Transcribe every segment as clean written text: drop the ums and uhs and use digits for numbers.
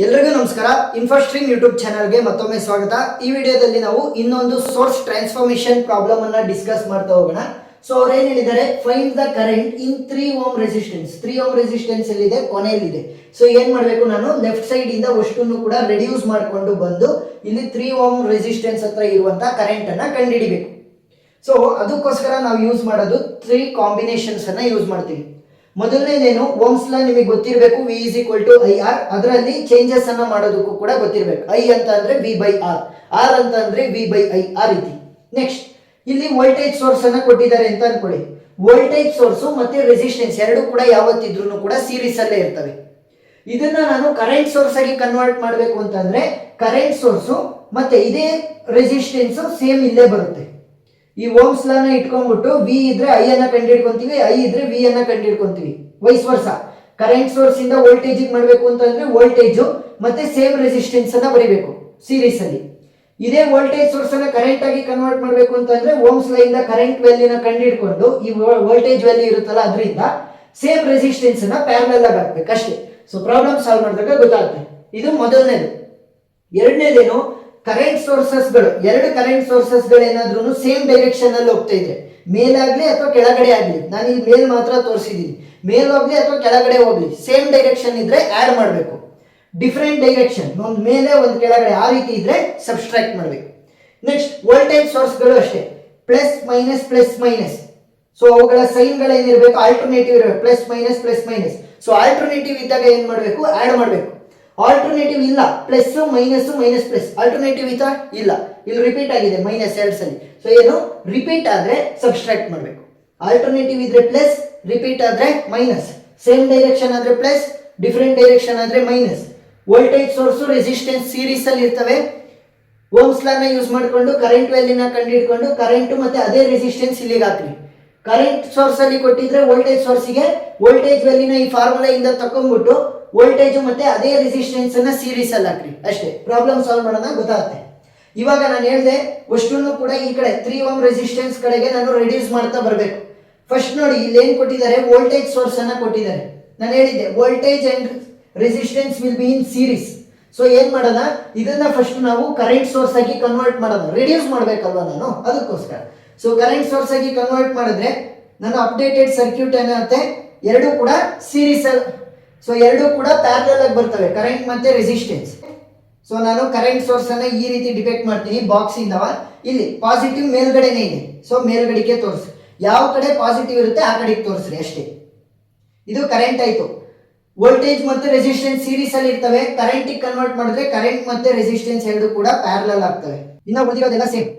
ಎಲ್ರಿಗೂ ನಮಸ್ಕಾರ. ಇನ್ಫೋಸ್ಟ್ರೀಮ್ ಯೂಟ್ಯೂಬ್ ಚಾನಲ್ಗೆ ಮತ್ತೊಮ್ಮೆ ಸ್ವಾಗತ. ಈ ವಿಡಿಯೋದಲ್ಲಿ ನಾವು ಇನ್ನೊಂದು ಸೋರ್ಸ್ ಟ್ರಾನ್ಸ್ಫಾರ್ಮೇಶನ್ ಪ್ರಾಬ್ಲಮ್ ಅನ್ನ ಡಿಸ್ಕಸ್ ಮಾಡ್ತಾ ಹೋಗೋಣ. ಸೊ ಅವ್ರು ಏನ್ ಹೇಳಿದ್ದಾರೆ, find the current in 3 ohm resistance. 3 ohm resistance ಎಲ್ಲಿದೆ, ಕೊನೆಯಲ್ಲಿದೆ. ಸೊ ಏನ್ ಮಾಡಬೇಕು, ನಾನು ಲೆಫ್ಟ್ ಸೈಡ್ ಇಂದ ಅಷ್ಟನ್ನು ಕೂಡ ರೆಡ್ಯೂಸ್ ಮಾಡಿಕೊಂಡು ಬಂದು ಇಲ್ಲಿ 3 ಓಮ್ ರೆಸಿಸ್ಟೆನ್ಸ್ ಹತ್ರ ಇರುವಂತ ಕರೆಂಟ್ ಅನ್ನ ಕಂಡುಹಿಡಿಬೇಕು. ಸೊ ಅದಕ್ಕೋಸ್ಕರ ನಾವು ಯೂಸ್ ಮಾಡೋದು 3 ಕಾಂಬಿನೇಷನ್ಸ್ ಅನ್ನ ಯೂಸ್ ಮಾಡ್ತೀವಿ. ಮೊದಲನೇದೇನು, ಓಮ್ಸ್ ಲಾ ನಿಮಗೆ ಗೊತ್ತಿರಬೇಕು, V is equal to I R. ಅದರಲ್ಲಿ ಚೇಂಜಸ್ ಅನ್ನ ಮಾಡೋದಕ್ಕೂ ಕೂಡ ಗೊತ್ತಿರಬೇಕು. ಐ ಅಂತ ಅಂದ್ರೆ ವಿ ಬೈ ಆರ್, ಆರ್ ಅಂತ ಅಂದ್ರೆ ವಿ ಬೈ ಐ, ಆ ರೀತಿ. ನೆಕ್ಸ್ಟ್ ಇಲ್ಲಿ ವೋಲ್ಟೇಜ್ ಸೋರ್ಸ್ ಅನ್ನ ಕೊಟ್ಟಿದ್ದಾರೆ ಅಂತ ಅನ್ಕೊಳ್ಳಿ. ವೋಲ್ಟೇಜ್ ಸೋರ್ಸ್ ಮತ್ತೆ ರೆಸಿಸ್ಟೆನ್ಸ್ ಎರಡು ಕೂಡ ಯಾವತ್ತಿದ್ರು ಕೂಡ ಸೀರೀಸ್ ಅಲ್ಲೇ ಇರ್ತವೆ. ಇದನ್ನ ನಾನು ಕರೆಂಟ್ ಸೋರ್ಸ್ ಆಗಿ ಕನ್ವರ್ಟ್ ಮಾಡಬೇಕು ಅಂತಂದ್ರೆ ಕರೆಂಟ್ ಸೋರ್ಸ್ ಮತ್ತೆ ಇದೇ ರೆಸಿಸ್ಟೆನ್ಸ್ ಸೇಮ್ ಇಲ್ಲೇ ಬರುತ್ತೆ. ಈ ಓಮ್ಸ್ ಲಾನ ಇಟ್ಕೊಂಡ್ಬಿಟ್ಟು ವಿ ಇದ್ರೆ ಐ ಅನ್ನ ಕಂಡುಹಿಡ್ಕೊಂತೀವಿ, ಐ ಇದ್ರೆ ವಿ ಅನ್ನ ಕಂಡುಹಿಡ್ಕೊಂತೀವಿ. ವೈಸ್ ವರ್ಸ, ಕರೆಂಟ್ ಸೋರ್ಸ್ ಇಂದ ವೋಲ್ಟೇಜ್ ಮಾಡಬೇಕು ಅಂತಂದ್ರೆ ವೋಲ್ಟೇಜ್ ಮತ್ತೆ ಸೇಮ್ ರೆಸಿಸ್ಟೆನ್ಸ್ ಅನ್ನ ಬರೀಬೇಕು ಸೀರೀಸ್ ಅಲ್ಲಿ. ಇದೇ ವೋಲ್ಟೇಜ್ ಸೋರ್ಸ್ ಅನ್ನ ಕರೆಂಟ್ ಆಗಿ ಕನ್ವರ್ಟ್ ಮಾಡಬೇಕು ಅಂತಂದ್ರೆ ಓಮ್ಸ್ ಲಾ ಇಂದ ಕರೆಂಟ್ ವ್ಯಾಲ್ಯೂನ ಕಂಡುಹಿಡ್ಕೊಂಡು ಈ ವೋಲ್ಟೇಜ್ ವ್ಯಾಲ್ಯೂ ಇರುತ್ತಲ್ಲ ಅದರಿಂದ ಸೇಮ್ ರೆಸಿಸ್ಟೆನ್ಸ್ ಅನ್ನ ಪ್ಯಾರಲಲ್ ಆಗಿ ಹಾಕ್ಬೇಕು ಅಷ್ಟೇ. ಸೊ ಪ್ರಾಬ್ಲಮ್ ಸಾಲ್ವ್ ಮಾಡಿದಾಗ ಗೊತ್ತಾಗುತ್ತೆ. ಇದು ಮೊದಲನೇದು. ಎರಡನೇದೇನು, ಕರೆಂಟ್ ಸೋರ್ಸಸ್ಗಳು, ಎರಡು ಕರೆಂಟ್ ಸೋರ್ಸಸ್ಗಳು ಏನಾದ್ರೂ ಸೇಮ್ ಡೈರೆಕ್ಷನ್ ಅಲ್ಲಿ ಹೋಗ್ತಾ ಇದ್ರೆ, ಮೇಲಾಗ್ಲಿ ಅಥವಾ ಕೆಳಗಡೆ ಆಗ್ಲಿ, ನಾನು ಇಲ್ಲಿ ಮೇಲ್ ಮಾತ್ರ ತೋರಿಸಿದೀನಿ, ಮೇಲ್ ಹೋಗ್ಲಿ ಅಥವಾ ಕೆಳಗಡೆ ಹೋಗ್ಲಿ, ಸೇಮ್ ಡೈರೆಕ್ಷನ್ ಇದ್ರೆ ಆಡ್ ಮಾಡಬೇಕು. ಡಿಫರೆಂಟ್ ಡೈರೆಕ್ಷನ್, ಒಂದು ಮೇಲೆ ಒಂದು ಕೆಳಗಡೆ, ಆ ರೀತಿ ಇದ್ರೆ ಸಬ್ಸ್ಟ್ರಾಕ್ಟ್ ಮಾಡಬೇಕು. ನೆಕ್ಸ್ಟ್ ವೋಲ್ಟೇಜ್ ಸೋರ್ಸ್ಗಳು ಅಷ್ಟೇ, plus minus plus minus. So ಅವುಗಳ ಸೈನ್ಗಳು ಏನಿರಬೇಕು, ಆಲ್ಟರ್ನೇಟಿವ್ ಇರಬೇಕು, plus minus plus minus. So alternative ಇದ್ದಾಗ ಏನ್ ಮಾಡಬೇಕು, ಆಡ್ ಮಾಡಬೇಕು. ಆಲ್ಟರ್ನೇಟಿವ್ ಇಲ್ಲ, plus minus minus plus. Alternative ಇತ್ತಾ, ಇಲ್ಲ, ಇಲ್ಲಿ ರಿಪೀಟ್ ಆಗಿದೆ ಮೈನಸ್ ಎರಡು ಸಲ. ಸೊ ಏನು, ರಿಪೀಟ್ ಆದ್ರೆ ಸಬ್ಸ್ಟ್ರಾಕ್ಟ್ ಮಾಡಬೇಕು. ಆಲ್ಟರ್ನೇಟಿವ್ ಇದ್ರೆ ಪ್ಲಸ್, ರಿಪೀಟ್ ಆದ್ರೆ ಮೈನಸ್, ಸೇಮ್ ಡೈರೆಕ್ಷನ್ ಆದ್ರೆ ಪ್ಲಸ್, ಡಿಫರೆಂಟ್ ಡೈರೆಕ್ಷನ್ ಆದ್ರೆ minus. Voltage source resistance series ಅಲ್ಲಿ ಇರ್ತವೆ. ಓಮ್ಸ್ ಲಾನ ಯೂಸ್ ಮಾಡಿಕೊಂಡು ಕರೆಂಟ್ ವ್ಯಾಲ್ಯೂನ ಕಂಡುಹಿಡ್ಕೊಂಡು ಕರೆಂಟ್ ಮತ್ತೆ ಅದೇ ರೆಸಿಸ್ಟೆನ್ಸ್ ಇಲ್ಲಿಗೆ ಹಾಕ್ರಿ. ಕರೆಂಟ್ ಸೋರ್ಸ್ ಅಲ್ಲಿ ಕೊಟ್ಟಿದ್ರೆ ವೋಲ್ಟೇಜ್ ಸೋರ್ಸ್ಗೆ ವೋಲ್ಟೇಜ್ ವ್ಯಾಲ್ಯೂನ ಈ ಫಾರ್ಮುಲಾ ಇಂದ ತಕೊಂಡ್ಬಿಟ್ಟು ವೋಲ್ಟೇಜ್ ಮತ್ತೆ ಅದೇ ರೆಸಿಸ್ಟೆನ್ಸ್ ಅನ್ನ ಸೀರೀಸ್ ಅಲ್ಲಿ ಹಾಕ್ರಿ ಅಷ್ಟೇ. ಪ್ರಾಬ್ಲಮ್ ಸಾಲ್ವ್ ಮಾಡೋಣ ಗೊತ್ತಾಗುತ್ತೆ. ಇವಾಗ ನಾನು ಹೇಳಿದೆ ಅಷ್ಟನ್ನು ಕೂಡ ಈ ಕಡೆ 3 ಓಮ್ ರೆಸಿಸ್ಟೆನ್ಸ್ ಕಡೆಗೆ ನಾನು ರೆಡ್ಯೂಸ್ ಮಾಡ್ತಾ ಬರಬೇಕು. ಫಸ್ಟ್ ನೋಡಿ, ಇಲ್ಲಿ ಏನ್ ಕೊಟ್ಟಿದ್ದಾರೆ, ವೋಲ್ಟೇಜ್ ಸೋರ್ಸ್ ಅನ್ನ ಕೊಟ್ಟಿದ್ದಾರೆ. ನಾನು ಹೇಳಿದ್ದೆ voltage and resistance will be in series. So ಏನ್ ಮಾಡೋಣ, ಇದನ್ನ ಫಸ್ಟ್ ನಾವು ಕರೆಂಟ್ ಸೋರ್ಸ್ ಆಗಿ ಕನ್ವರ್ಟ್ ಮಾಡೋಣ, ರೆಡ್ಯೂಸ್ ಮಾಡ್ಬೇಕಲ್ವಾ ನಾನು, ಅದಕ್ಕೋಸ್ಕರ. ಸೊ ಕರೆಂಟ್ ಸೋರ್ಸ್ ಆಗಿ ಕನ್ವರ್ಟ್ ಮಾಡಿದ್ರೆ ನನ್ನ ಅಪ್ಡೇಟೆಡ್ ಸರ್ಕ್ಯೂಟ್ ಏನಾಗುತ್ತೆ, ಎರಡು ಕೂಡ ಸೀರೀಸ್ ಅಲ್ಲಿ, ಸೊ ಎರಡು ಕೂಡ ಪ್ಯಾರಲಲ್ ಆಗಿ ಬರ್ತವೆ, ಕರೆಂಟ್ ಮತ್ತೆ ರೆಸಿಸ್ಟೆನ್ಸ್. ಸೊ ನಾನು ಕರೆಂಟ್ ಸೋರ್ಸ್ ಅನ್ನ ಈ ರೀತಿ ಡಿಟೆಕ್ಟ್ ಮಾಡ್ತೀನಿ ಬಾಕ್ಸ್ ಇಂದವ. ಇಲ್ಲಿ ಪಾಸಿಟಿವ್ ಮೇಲ್ಗಡೆನೇ ಇದೆ, ಸೊ ಮೇಲ್ಗಡೆಗೆ ತೋರಿಸಿ, ಯಾವ ಕಡೆ ಪಾಸಿಟಿವ್ ಇರುತ್ತೆ ಆ ಕಡೆಗೆ ತೋರಿಸ್ರಿ ಅಷ್ಟೇ. ಇದು ಕರೆಂಟ್ ಆಯ್ತು. ವೋಲ್ಟೇಜ್ ಮತ್ತೆ ರೆಸಿಸ್ಟೆನ್ಸ್ ಸೀರೀಸ್ ಅಲ್ಲಿ ಇರ್ತವೆ, ಕರೆಂಟ್ ಕನ್ವರ್ಟ್ ಮಾಡಿದ್ರೆ ಕರೆಂಟ್ ಮತ್ತೆ ರೆಸಿಸ್ಟೆನ್ಸ್ ಎರಡು ಕೂಡ ಪ್ಯಾರಲಲ್ ಆಗ್ತವೆ. ಇನ್ನು ಉಳಿದಿರೋದೆಲ್ಲ ಸೇಮ್.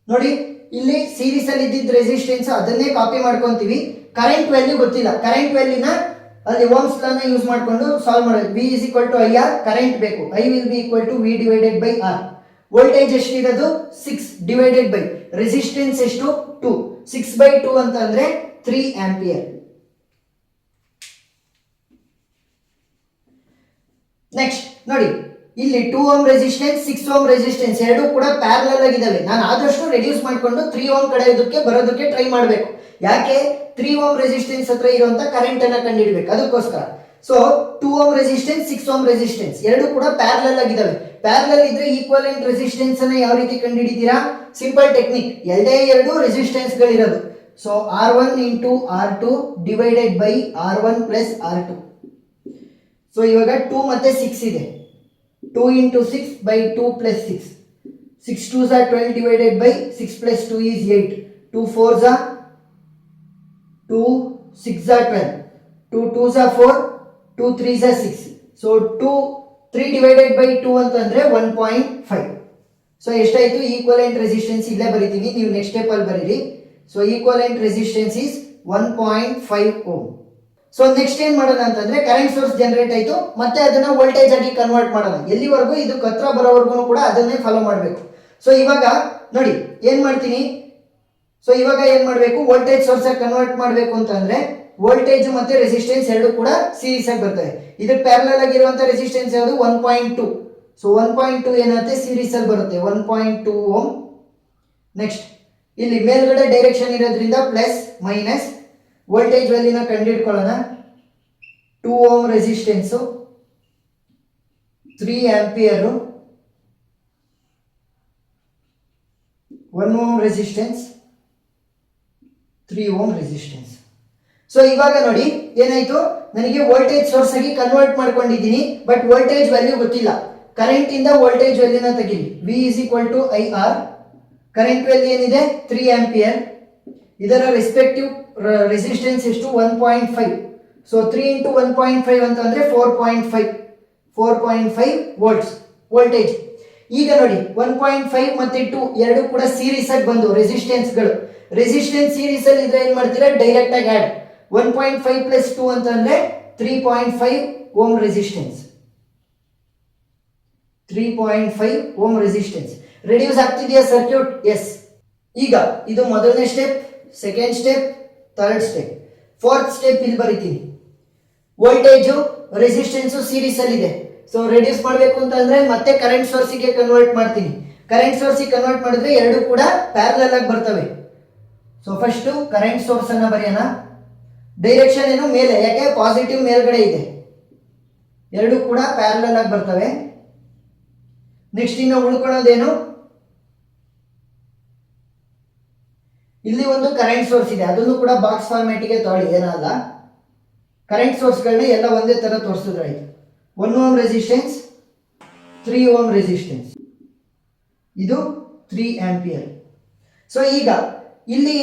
ನೋಡಿ, ಇಲ್ಲಿ ಸೀರೀಸ್ ಅಲ್ಲಿ ಇದ್ದಿದ್ದ ರೆಸಿಸ್ಟೆನ್ಸ್ ಅದನ್ನೇ ಕಾಪಿ ಮಾಡ್ಕೊಂತೀವಿ. ಕರೆಂಟ್ ವ್ಯಾಲ್ಯೂ ಗೊತ್ತಿಲ್ಲ, ಕರೆಂಟ್ ವ್ಯಾಲ್ಯೂನ ಅಲ್ಲಿ ಓಮ್ಸ್ ಲಾನ ಯೂಸ್ ಮಾಡ್ಕೊಂಡು ಸಾಲ್ವ್ ಮಾಡೋದು. V is equal to I R, current ಬೇಕು, I will be equal to V divided by R. Voltage ಎಷ್ಟಿರೋದು 6 ಡಿವೈಡೆಡ್ ಬೈ ರೆಸಿಸ್ಟೆನ್ಸ್ ಎಷ್ಟು 2, 6/2 ಅಂತ ಅಂದ್ರೆ 3 ಆಂಪಿಯರ್. ನೆಕ್ಸ್ಟ್ ನೋಡಿ, ಇಲ್ಲಿ 2 ಓಮ್ ರೆಸಿಸ್ಟೆನ್ಸ್ 6 ಓಮ್ ರೆಸಿಸ್ಟೆನ್ಸ್ ಎರಡು ಕೂಡ ಪ್ಯಾರಲಲ್ ಆಗಿದ್ದಾವೆ. ನಾನು ಆದಷ್ಟು ರೆಡ್ಯೂಸ್ ಮಾಡ್ಕೊಂಡು 3 ಓಮ್ ಕಡೆ ಬರೋದಕ್ಕೆ ಟ್ರೈ ಮಾಡಬೇಕು. ಯಾಕೆ, 3 ಓಮ್ ರೆಸಿಸ್ಟೆನ್ಸ್ ಹತ್ರ ಇರುವಂತ ಕರೆಂಟ್ ಅನ್ನ ಕಂಡುಹಿಡಬೇಕು, ಅದಕ್ಕೋಸ್ಕರ. So 2 ohm resistance 6 ohm resistance ಎರಡು ಕೂಡ ಪ್ಯಾರಲಲ್ ಆಗಿದ್ದಾವೆ. ಪ್ಯಾರಲಲ್ ಇದ್ರೆ ಈಕ್ವಲೆಂಟ್ ರೆಸಿಸ್ಟೆನ್ಸ್ ಅನ್ನ ಯಾವ ರೀತಿ ಕಂಡುಹಿಡಿತೀರಾ, ಸಿಂಪಲ್ ಟೆಕ್ನಿಕ್, ಎರಡೇ ಎರಡು ರೆಸಿಸ್ಟೆನ್ಸ್ ಗಳಿರೋದು. So R1 into R2 divided by R1 plus R2. So ಇವಾಗ 2 ಮತ್ತೆ 6 ಇದೆ, 2 into 6 by 2 plus 6, 6 2s are 12 divided by 6 plus 2 is 8, 2 4s are 2, 6s are 12, 2 2s are 4, 2 3s are 6. So 3 divided by 2 ಅಂತಂದ್ರೆ 1.5. So ಎಷ್ಟಾಯ್ತು, equivalent resistance ಇಲ್ಲೇ ಬರೀತೀವಿ, ನೀವು next step ಅಲ್ಲಿ ಬರೀರಿ. So equivalent resistance is 1.5 ohm. So next ಏನ್ ಮಾಡೋಣ ಅಂತಂದ್ರೆ current source generate ಆಯ್ತು, ಮತ್ತೆ ಅದನ್ನ ವೋಲ್ಟೇಜ್ ಆಗಿ ಕನ್ವರ್ಟ್ ಮಾಡೋಣ. ಎಲ್ಲಿವರೆಗೂ ಇದು ಹತ್ರ ಬರೋವರೆಗೂ ಕೂಡ ಅದನ್ನೇ ಫಾಲೋ ಮಾಡಬೇಕು. ಸೊ ಇವಾಗ ನೋಡಿ ಏನ್ ಮಾಡ್ತೀನಿ, ಸೊ ಇವಾಗ ಏನ್ ಮಾಡಬೇಕು, ವೋಲ್ಟೇಜ್ ಸೋರ್ಸ್ ಆಗಿ ಕನ್ವರ್ಟ್ ಮಾಡಬೇಕು ಅಂತಂದ್ರೆ ವೋಲ್ಟೇಜ್ ಮತ್ತೆ ರೆಸಿಸ್ಟೆನ್ಸ್ ಎರಡು ಕೂಡ ಸೀರೀಸ್ ಆಗಿ ಬರ್ತವೆ. ಇದಕ್ಕೆ ಪ್ಯಾರಲಲ್ ಆಗಿರುವಂತ ರೆಸಿಸ್ಟೆನ್ಸ್ ಯಾವುದು 1.2. ಸೊ 1.2 ಏನಾಗುತ್ತೆ, ಸೀರೀಸ್ ಅಲ್ಲಿ ಬರುತ್ತೆ, 1.2 ಓಮ್ ನೆಕ್ಸ್ಟ್ ಇಲ್ಲಿ ಮೇಲ್ಗಡೆ ಡೈರೆಕ್ಷನ್ ಇರೋದ್ರಿಂದ ಪ್ಲಸ್ ಮೈನಸ್ ವೋಲ್ಟೇಜ್ ವ್ಯಾಲ್ಯೂನ ಕಂಡುಹಿಡ್ಕೊಳ್ಳೋಣ. 2 ohm resistance, 3 ampere, 1 ohm resistance, 3 ohm resistance. So ಇವಾಗ ನೋಡಿ ಏನಾಯ್ತು, ನನಗೆ ವೋಲ್ಟೇಜ್ ಸೋರ್ಸ್ ಆಗಿ ಕನ್ವರ್ಟ್ ಮಾಡ್ಕೊಂಡಿದ್ದೀನಿ, ಬಟ್ ವೋಲ್ಟೇಜ್ ವ್ಯಾಲ್ಯೂ ಗೊತ್ತಿಲ್ಲ. ಕರೆಂಟ್ ಇಂದ ವೋಲ್ಟೇಜ್ ವ್ಯಾಲ್ಯೂನ ತೆಗೀರಿ. V is equal to IR. Current value ಏನಿದೆ 3 ಆಂಪಿಯರ್. ಇದರ ರೆಸ್ಪೆಕ್ಟಿವ್ ರೆಸಿಸ್ಟೆನ್ಸ್ ಎಷ್ಟು 1.5. ಸೊ 3 into 1.5 ಅಂತಂದ್ರೆ 4.5 ವೋಲ್ಟ್ಸ್ ವೋಲ್ಟೇಜ್. ಈಗ ನೋಡಿ 1.5 ಮತ್ತೆ 2 ಎರಡು ಕೂಡ ಸೀರೀಸ್ ಆಗಿ ಬಂದು ರೆಸಿಸ್ಟೆನ್ಸ್ಗಳು. ರೆಸಿಸ್ಟೆನ್ಸ್ ಸೀರೀಸ್ ಅಲ್ಲಿ ಇದ್ರೆ ಏನ್ ಮಾಡ್ತೀರಾ, ಡೈರೆಕ್ಟ್ ಆಗಿ ಆಡ್ 1.5 ಪ್ಲಸ್ 2 ಅಂತಂದ್ರೆ 3.5 ohm resistance. 3.5 ohm resistance reduce ಆಗ್ತಿದೆಯಾ ಸರ್ಕ್ಯೂಟ್? ಎಸ್. ಈಗ ಇದು ಮೊದಲನೇ step, second step, third step. Fourth step ಇಲ್ಲಿ ಬರೀತೀನಿ. ವೋಲ್ಟೇಜು ರೆಸಿಸ್ಟೆನ್ಸು ಸೀರೀಸ್ ಅಲ್ಲಿ ಇದೆ. ಸೊ ರೆಡ್ಯೂಸ್ ಮಾಡಬೇಕು ಅಂತಂದ್ರೆ ಮತ್ತೆ ಕರೆಂಟ್ ಸೋರ್ಸಿಗೆ ಕನ್ವರ್ಟ್ ಮಾಡ್ತೀನಿ. ಕರೆಂಟ್ ಸೋರ್ಸಿಗೆ ಕನ್ವರ್ಟ್ ಮಾಡಿದ್ರೆ ಎರಡು ಕೂಡ ಪ್ಯಾರಲಲ್ ಆಗಿ ಬರ್ತವೆ. ಸೊ ಫಸ್ಟ್ ಕರೆಂಟ್ ಸೋರ್ಸ್ ಅನ್ನ ಬರೆಯೋಣ. ಡೈರೆಕ್ಷನ್ ಏನು ಮೇಲೆ, ಯಾಕೆ ಪಾಸಿಟಿವ್ ಮೇಲ್ಗಡೆ ಇದೆ. ಎರಡು ಕೂಡ ಪ್ಯಾರಲಲ್ ಆಗಿ ಬರ್ತವೆ. ನೆಕ್ಸ್ಟ್ ಇನ್ನು ಉಳ್ಕೊಳ್ಳೋದೇನು, ಇಲ್ಲಿ ಒಂದು ಕರೆಂಟ್ ಸೋರ್ಸ್ ಇದೆ, ಅದನ್ನು ಕೂಡ ಬಾಕ್ಸ್ ಫಾರ್ಮ್ಯಾಟಿಗೆ ತೊಗೊಳ್ಳಿ, ಏನಲ್ಲ. ಕರೆಂಟ್ ಸೋರ್ಸ್ಗಳನ್ನ ಎಲ್ಲ ಒಂದೇ ತರ ತೋರಿಸಿದ್ರಾಯ್ತು. 1 ಓಮ್ ರೆಸಿಸ್ಟೆನ್ಸ್, 3 ಓಮ್ ರೆಸಿಸ್ಟೆನ್ಸ್, ಇದು 3 ಆಂಪಿಯರ್. ಸೊ ಈಗ ಇಲ್ಲಿ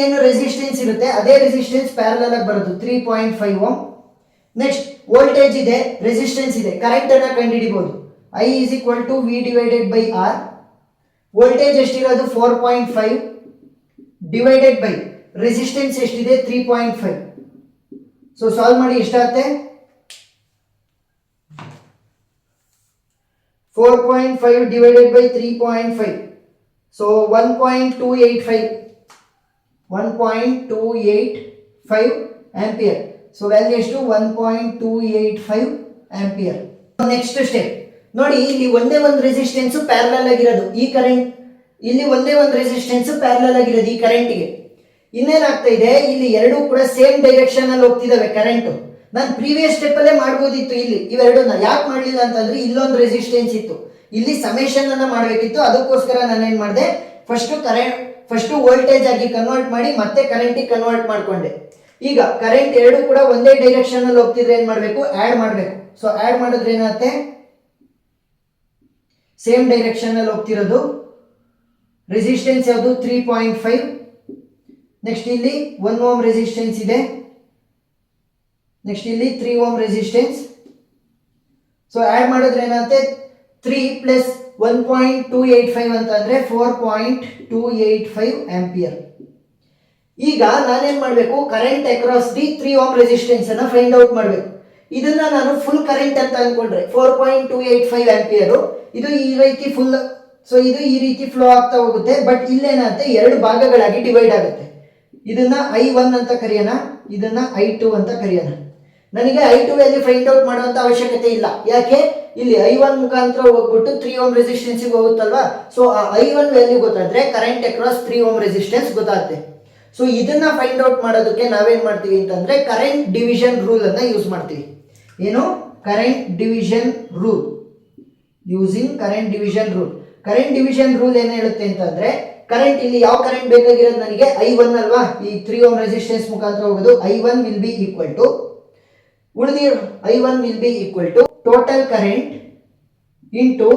ಏನು ರೆಸಿಸ್ಟೆನ್ಸ್ ಇರುತ್ತೆ ಅದೇ ರೆಸಿಸ್ಟೆನ್ಸ್ ಪ್ಯಾರಲಲ್ ಆಗಿ ಬರೋದು 3.5 ಓಮ್. ನೆಕ್ಸ್ಟ್ ವೋಲ್ಟೇಜ್ ಇದೆ, ರೆಸಿಸ್ಟೆನ್ಸ್ ಇದೆ, ಕರೆಂಟ್ ಅನ್ನ ಕಂಡುಹಿಡಿಬಹುದು. I is equal to V divided by R. ವೋಲ್ಟೇಜ್ ಎಷ್ಟಿರೋದು 4.5 ಡಿವೈಡೆಡ್ ಬೈ ರೆಸಿಸ್ಟೆನ್ಸ್ ಎಷ್ಟಿದೆ 3.5. ಸೊ ಸಾಲ್ವ್ ಮಾಡಿ ಎಷ್ಟಾಗುತ್ತೆ, 4.5 divided by 3.5. So 1.285 ampere. So value ಎಷ್ಟು 1.285 ಆಂಪಿಯರ್. ನೆಕ್ಸ್ಟ್ ಸ್ಟೆಪ್ ನೋಡಿ, ಇಲ್ಲಿ ಒಂದೇ ಒಂದು ರೆಸಿಸ್ಟೆನ್ಸ್ ಪ್ಯಾರಲಲ್ ಆಗಿರೋದು ಈ ಕರೆಂಟ್, ಇಲ್ಲಿ ಒಂದೇ ಒಂದು ರೆಸಿಸ್ಟೆನ್ಸ್ ಪ್ಯಾರಲಲ್ ಆಗಿರೋದು ಈ ಕರೆಂಟ್ಗೆ. ಇನ್ನೇನಾಗ್ತಾ ಇದೆ, ಇಲ್ಲಿ ಎರಡು ಕೂಡ ಸೇಮ್ ಡೈರೆಕ್ಷನ್ ಅಲ್ಲಿ ಹೋಗ್ತಿದಾವೆ ಕರೆಂಟ್. ನಾನು ಪ್ರೀವಿಯಸ್ ಸ್ಟೆಪ್ ಅಲ್ಲೇ ಮಾಡ್ಬೋದಿತ್ತು. ಇಲ್ಲಿ ಇವೆರಡನ್ನ ಯಾಕೆ ಮಾಡಲಿಲ್ಲ ಅಂತಂದ್ರೆ ಇಲ್ಲೊಂದು ರೆಸಿಸ್ಟೆನ್ಸ್ ಇತ್ತು, ಇಲ್ಲಿ ಸಮೇಷನ್ ಅನ್ನ ಮಾಡಬೇಕಿತ್ತು. ಅದಕ್ಕೋಸ್ಕರ ನಾನೇನ್ ಮಾಡಿದೆ, ಫಸ್ಟ್ ವೋಲ್ಟೇಜ್ ಆಗಿ ಕನ್ವರ್ಟ್ ಮಾಡಿ ಮತ್ತೆ ಕರೆಂಟಿಗೆ ಕನ್ವರ್ಟ್ ಮಾಡ್ಕೊಂಡೆ. ಈಗ ಕರೆಂಟ್ ಎರಡು ಕೂಡ ಒಂದೇ ಡೈರೆಕ್ಷನ್ ಅಲ್ಲಿ ಹೋಗ್ತಿದ್ರೆ ಏನ್ ಮಾಡಬೇಕು, ಆಡ್ ಮಾಡಬೇಕು. ಸೊ ಆಡ್ ಮಾಡಿದ್ರೆ ಏನಾಗುತ್ತೆ, ಸೇಮ್ ಡೈರೆಕ್ಷನ್ ಅಲ್ಲಿ ಹೋಗ್ತಿರೋದು. ರೆಸಿಸ್ಟೆನ್ಸ್ ಯಾವುದು 3.5. ನೆಕ್ಸ್ಟ್ ಇಲ್ಲಿ 1 ಓಮ್ ರೆಸಿಸ್ಟೆನ್ಸ್ ಇದೆ. ನೆಕ್ಸ್ಟ್ ಇಲ್ಲಿ 3 ಓಮ್ ರೆಸಿಸ್ಟೆನ್ಸ್. ಸೊ ಆಡ್ ಮಾಡಿದ್ರೆ ಏನಾಗುತ್ತೆ, 3 ಪ್ಲಸ್ 1.285 ಅಂತಂದ್ರೆ 4.285 ಆಂಪಿಯರ್. ಈಗ ನಾನೇನ್ ಮಾಡಬೇಕು, current across the 3 ohm resistance ಅನ್ನ ಫೈಂಡ್ ಔಟ್ ಮಾಡಬೇಕು. ಇದನ್ನ ನಾನು ಫುಲ್ ಕರೆಂಟ್ ಅಂತ ಅನ್ಕೊಂಡ್ರೆ 4.285 ಆಂಪಿಯರ್, ಇದು ಈ ರೀತಿ ಫುಲ್, ಸೊ ಇದು ಈ ರೀತಿ ಫ್ಲೋ ಆಗ್ತಾ ಹೋಗುತ್ತೆ. ಬಟ್ ಇಲ್ಲೇನಾಗುತ್ತೆ, ಎರಡು ಭಾಗಗಳಾಗಿ ಡಿವೈಡ್ ಆಗುತ್ತೆ. ಇದನ್ನ I1 ಅಂತ ಕರೆಯೋಣ, ಇದನ್ನ I2 ಅಂತ ಕರೆಯೋಣ. ನನಗೆ I2 ವ್ಯಾಲ್ಯೂ ಫೈಂಡ್ ಔಟ್ ಮಾಡುವಂತ ಅವಶ್ಯಕತೆ ಇಲ್ಲ, ಯಾಕೆ ಇಲ್ಲಿ I1 ಮುಖಾಂತರ ಹೋಗ್ಬಿಟ್ಟು 3 ಓಮ್ ರೆಸಿಸ್ಟೆನ್ಸ್ ಹೋಗುತ್ತಲ್ವಾ. ಸೊ ಆ I1 ವ್ಯಾಲ್ಯೂ ಗೊತ್ತಾದ್ರೆ ಕರೆಂಟ್ ಅಕ್ರಾಸ್ 3 ಓಮ್ ರೆಸಿಸ್ಟೆನ್ಸ್ ಗೊತ್ತಾಗುತ್ತೆ. ಸೊ ಇದನ್ನ ಫೈಂಡ್ ಔಟ್ ಮಾಡೋದಕ್ಕೆ ನಾವೇನ್ ಮಾಡ್ತೀವಿ ಅಂತಂದ್ರೆ ಕರೆಂಟ್ ಡಿವಿಷನ್ ರೂಲ್ ಅನ್ನ ಯೂಸ್ ಮಾಡ್ತೀವಿ. ಏನು, current division rule. Using current division rule. Current division rule ಏನ್ ಹೇಳುತ್ತೆ ಅಂತಂದ್ರೆ, ಕರೆಂಟ್ ಇಲ್ಲಿ ಯಾವ ಕರೆಂಟ್ ಬೇಕಾಗಿರೋದು ನನಗೆ I1 ಅಲ್ವಾ, ಈ 3 ಓಮ್ ರೆಸಿಸ್ಟೆನ್ಸ್ ಮುಖಾಂತರ ಹೋಗೋದು. I1 will be equal to I1 will be equal to total current into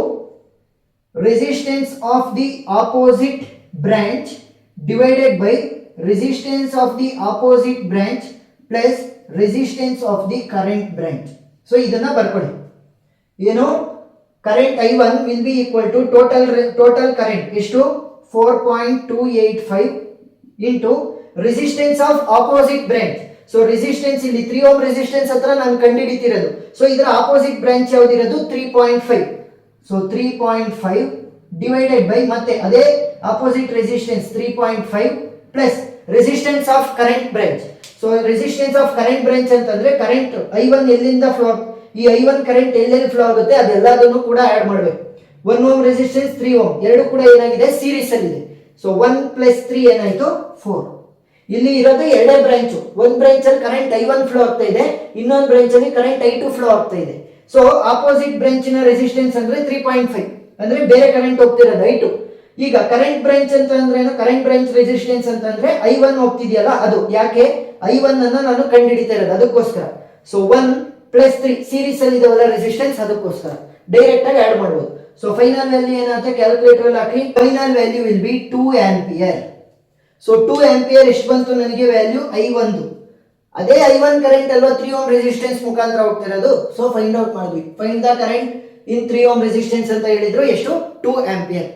resistance of the opposite branch divided by resistance of the opposite branch plus resistance of the current branch. So ಇದನ್ನ ಬರ್ಕೊಳ್ಳಿ. ಏನು, current I1 will be equal to total current ಎಷ್ಟು 4.285 into resistance of opposite branch. So resistance ಇಲ್ಲಿ 3 ohm resistance ಹತ್ರ ನಾನು ಕಂಡುಹಿಡಿತಿರೋದು. So ಇದರ opposite branch ಯಾವ್ದಿರೋದು 3.5. ಸೊ 3.5 ಡಿವೈಡೆಡ್ ಬೈ ಮತ್ತೆ ಅದೇ opposite resistance 3.5 plus resistance of current branch. So resistance of current branch ಅಂತಂದ್ರೆ ಕರೆಂಟ್ I1 ಎಲ್ಲಿಂದ ಫ್ಲೋ, ಈ I1 ಕರೆಂಟ್ ಎಲ್ಲೆಲ್ಲಿ ಫ್ಲೋ ಆಗುತ್ತೆ ಅದೆಲ್ಲದನ್ನು ಕೂಡ ಆಡ್ ಮಾಡಬೇಕು. 1 ಓಮ್ ರೆಸಿಸ್ಟೆನ್ಸ್ 3 ಓಮ್ ಎರಡು ಕೂಡ ಏನಾಗಿದೆ ಸೀರೀಸ್ ಅಲ್ಲಿ ಇದೆ. ಸೊ 1 + 3 ಏನಾಯ್ತು 4. ಇಲ್ಲಿ ಇರೋದು ಎರಡೇ ಬ್ರಾಂಚ್. ಒಂದು ಬ್ರಾಂಚ್ ಅಲ್ಲಿ ಕರೆಂಟ್ I1 ಫ್ಲೋ ಆಗ್ತಾ ಇದೆ, ಇನ್ನೊಂದು ಬ್ರಾಂಚ್ ಅಲ್ಲಿ ಕರೆಂಟ್ I2 ಫ್ಲೋ ಆಗ್ತಾ ಇದೆ. ಸೊ ಆಪೋಸಿಟ್ ಬ್ರಾಂಚಿನ ರೆಸಿಸ್ಟೆನ್ಸ್ ಅಂದ್ರೆ 3.5 ಅಂದ್ರೆ ಬೇರೆ ಕರೆಂಟ್ ಹೋಗ್ತಿರೋದು I2. ಈಗ ಕರೆಂಟ್ ಬ್ರಾಂಚ್ ಅಂತ ಅಂದ್ರೆ ಏನು, ಕರೆಂಟ್ ಬ್ರಾಂಚ್ ರೆಸಿಸ್ಟೆನ್ಸ್ ಅಂತ ಅಂದ್ರೆ I1 ಹೋಗ್ತಿದೆಯಲ್ಲ ಅದು. ಯಾಕೆ I1 ಅನ್ನ ನಾನು ಕಂಡುಹಿಡಿತಾ ಇರೋದು ಅದಕ್ಕೋಸ್ಕರ. ಸೊ 1 + 3 ಸೀರೀಸ್ ಅಲ್ಲಿ ಇದಾವಲ್ಲ ರೆಸಿಸ್ಟೆನ್ಸ್, ಅದಕ್ಕೋಸ್ಕರ ಡೈರೆಕ್ಟ್ ಆಗಿ ಆಡ್ ಮಾಡಬಹುದು. ಸೊ ಫೈನಲ್ ವ್ಯಾಲ್ಯೂ ಏನಾಗುತ್ತೆ ಕ್ಯಾಲ್ಕುಲೇಟರ್ ಅಲ್ಲಿ ಹಾಕಿ. Final value will be 2 ampere. So 2 ampere ಎಷ್ಟು ಬಂತು ನನಗೆ ವ್ಯಾಲ್ಯೂ I1. ಅದೇ I1 ಕರೆಂಟ್ ಅಲ್ವಾ 3 ಓಮ್ ರೆಸಿಸ್ಟೆನ್ಸ್ ಮುಖಾಂತರ ಹೋಗ್ತಿರೋದು. ಸೊ ಫೈಂಡ್ ಔಟ್ ಮಾಡಿದ್ವಿ. Find the current in 3 ohm resistance ಅಂತ ಹೇಳಿದ್ರು, ಎಷ್ಟು 2 ಆಂಪಿಯರ್.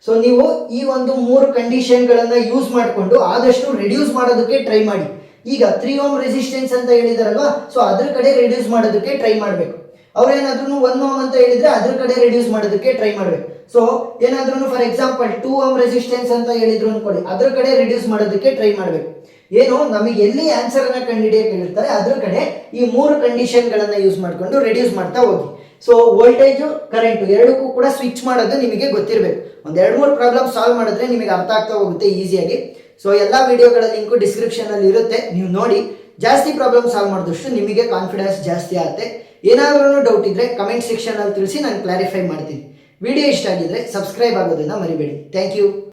ಸೊ ನೀವು ಈ ಒಂದು 3 ಕಂಡೀಷನ್ ಗಳನ್ನ ಯೂಸ್ ಮಾಡಿಕೊಂಡು ಆದಷ್ಟು ರಿಡ್ಯೂಸ್ ಮಾಡೋದಕ್ಕೆ ಟ್ರೈ ಮಾಡಿ. ಈಗ 3 ಓಮ್ ರೆಸಿಸ್ಟೆನ್ಸ್ ಅಂತ ಹೇಳಿದಾರಲ್ವಾ, ಸೊ ಅದ್ರ ಕಡೆ ರಿಡ್ಯೂಸ್ ಮಾಡೋದಕ್ಕೆ ಟ್ರೈ ಮಾಡಬೇಕು. ಅವ್ರೇನಾದ್ರೂ 1 ಓಮ್ ಅಂತ ಹೇಳಿದ್ರೆ ಅದ್ರ ಕಡೆ ರಿಡ್ಯೂಸ್ ಮಾಡೋದಕ್ಕೆ ಟ್ರೈ ಮಾಡಬೇಕು. ಸೊ ಏನಾದ್ರೂ ಫಾರ್ ಎಕ್ಸಾಂಪಲ್ 2 ಓಮ್ ರೆಸಿಸ್ಟೆನ್ಸ್ ಅಂತ ಹೇಳಿದ್ರು ಅನ್ಕೊಳ್ಳಿ, ಅದ್ರ ಕಡೆ ರಿಡ್ಯೂಸ್ ಮಾಡೋದಕ್ಕೆ ಟ್ರೈ ಮಾಡಬೇಕು. ಏನು ನಮಗೆ ಎಲ್ಲಿ ಆನ್ಸರ್ ಅನ್ನ ಕಂಡುಹಿಡಿಯಕ್ಕೆ ಹೇಳಿರ್ತಾರೆ ಅದ್ರ ಕಡೆ ಈ 3 ಕಂಡೀಷನ್ ಗಳನ್ನ ಯೂಸ್ ಮಾಡಿಕೊಂಡು ರಿಡ್ಯೂಸ್ ಮಾಡ್ತಾ ಹೋಗಿ. ಸೊ ವೋಲ್ಟೇಜ್ ಕರೆಂಟ್ ಎರಡಕ್ಕೂ ಕೂಡ ಸ್ವಿಚ್ ಮಾಡೋದು ನಿಮಗೆ ಗೊತ್ತಿರಬೇಕು. ಒಂದ್ 2-3 ಪ್ರಾಬ್ಲಮ್ ಸಾಲ್ವ್ ಮಾಡಿದ್ರೆ ನಿಮಗೆ ಅರ್ಥ ಆಗ್ತಾ ಹೋಗುತ್ತೆ ಈಸಿಯಾಗಿ. ಸೊ ಎಲ್ಲ ವಿಡಿಯೋಗಳ ಲಿಂಕು ಡಿಸ್ಕ್ರಿಪ್ಷನ್ ಅಲ್ಲಿ ಇರುತ್ತೆ, ನೀವು ನೋಡಿ. ಜಾಸ್ತಿ ಪ್ರಾಬ್ಲಮ್ ಸಾಲ್ವ್ ಮಾಡಿದಷ್ಟು ನಿಮಗೆ ಕಾನ್ಫಿಡೆನ್ಸ್ ಜಾಸ್ತಿ ಆಗುತ್ತೆ. ಏನಾದ್ರೂ ಡೌಟ್ ಇದ್ರೆ ಕಮೆಂಟ್ ಸೆಕ್ಷನ್ ಅಲ್ಲಿ ತಿಳಿಸಿ, ನಾನು ಕ್ಲಾರಿಫೈ ಮಾಡ್ತೀನಿ. ವಿಡಿಯೋ ಇಷ್ಟ ಆಗಿದ್ರೆ ಸಬ್ಸ್ಕ್ರೈಬ್ ಆಗೋದನ್ನ ಮರಿಬೇಡಿ. Thank you.